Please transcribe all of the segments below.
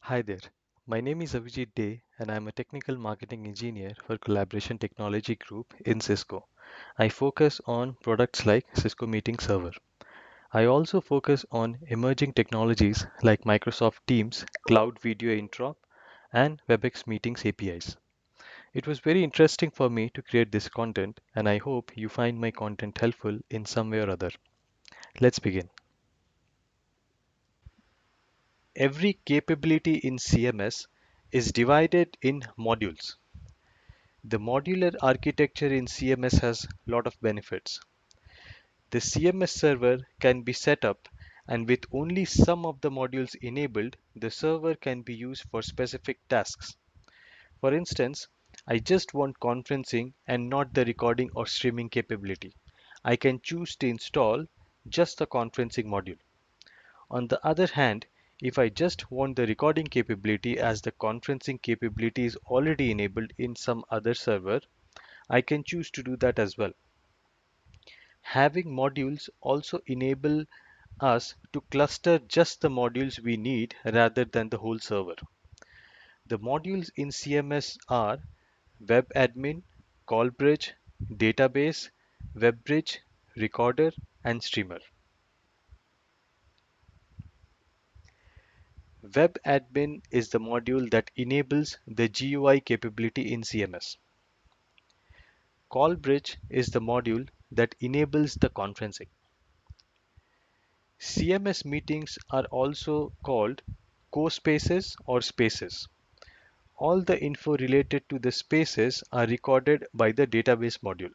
Hi there. My name is Avijit Dey, and I'm a technical marketing engineer for Collaboration Technology Group in Cisco. I focus on products like Cisco Meeting Server. I also focus on emerging technologies like Microsoft Teams, Cloud Video Interop, and WebEx Meetings APIs. It was very interesting for me to create this content, and I hope you find my content helpful in some way or other. Let's begin. Every capability in CMS is divided in modules. The modular architecture in CMS has a lot of benefits. The CMS server can be set up, and with only some of the modules enabled, the server can be used for specific tasks. For instance, I just want conferencing and not the recording or streaming capability. I can choose to install just the conferencing module. On the other hand, if I just want the recording capability as the conferencing capability is already enabled in some other server, I can choose to do that as well. Having modules also enable us to cluster just the modules we need rather than the whole server. The modules in CMS are Web Admin, Call Bridge, Database, Web Bridge, Recorder, and Streamer. Web Admin is the module that enables the GUI capability in CMS. Call Bridge is the module that enables the conferencing. CMS meetings are also called co-spaces or spaces. All the info related to the spaces are recorded by the database module.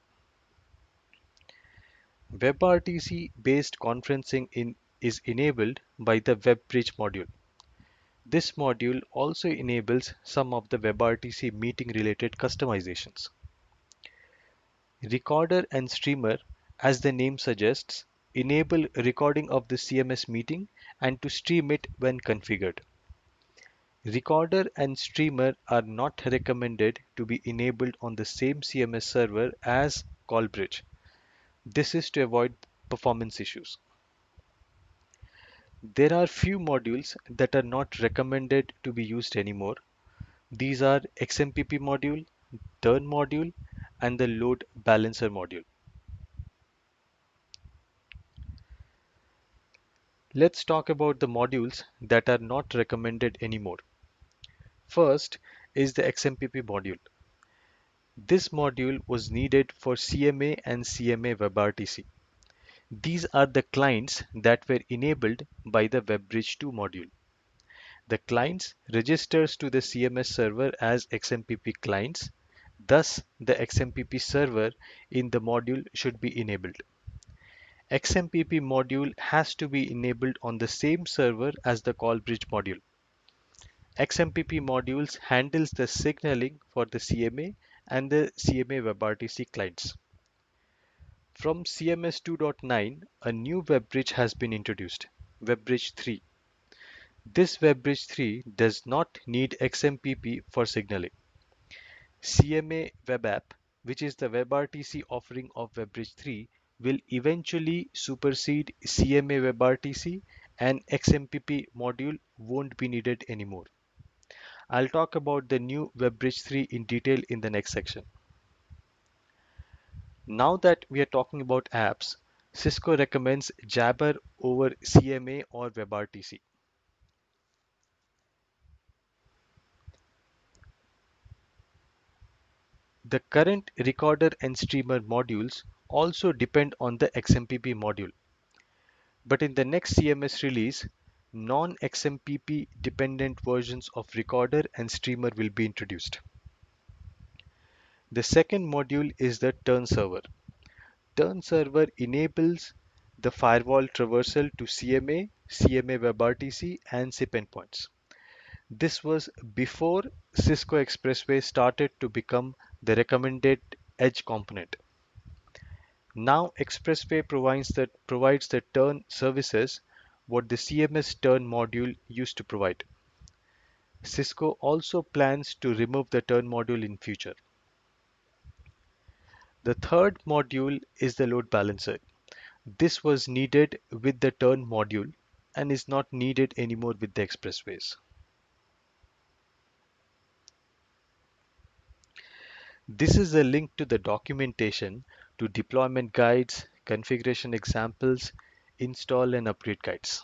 WebRTC based conferencing is enabled by the WebBridge module. This module also enables some of the WebRTC meeting related customizations. Recorder and Streamer, as the name suggests, enable recording of the CMS meeting and to stream it when configured. Recorder and Streamer are not recommended to be enabled on the same CMS server as Callbridge. This is to avoid performance issues. There are few modules that are not recommended to be used anymore. These are XMPP module, Turn module, and the Load Balancer module. Let's talk about the modules that are not recommended anymore. First is the XMPP module. This module was needed for CMA and CMA WebRTC. These are the clients that were enabled by the WebBridge 2 module. The clients registers to the CMS server as XMPP clients. Thus, the XMPP server in the module should be enabled. XMPP module has to be enabled on the same server as the CallBridge module. XMPP modules handles the signaling for the CMA and the CMA WebRTC clients. From CMS 2.9, a new WebBridge has been introduced, WebBridge 3. This WebBridge 3 does not need XMPP for signaling. CMA Web App, which is the WebRTC offering of WebBridge 3, will eventually supersede CMA WebRTC and XMPP module won't be needed anymore. I'll talk about the new WebBridge 3 in detail in the next section. Now that we are talking about apps, Cisco recommends Jabber over CMA or WebRTC. The current recorder and streamer modules also depend on the XMPP module. But in the next CMS release, non-XMPP dependent versions of recorder and streamer will be introduced. The second module is the turn server. Turn server enables the firewall traversal to CMA, CMA WebRTC, and SIP endpoints. This was before Cisco Expressway started to become the recommended edge component. Now Expressway provides the turn services what the CMS turn module used to provide. Cisco also plans to remove the turn module in future. The third module is the load balancer. This was needed with the turn module and is not needed anymore with the expressways. This is a link to the documentation, to deployment guides, configuration examples, install and upgrade guides.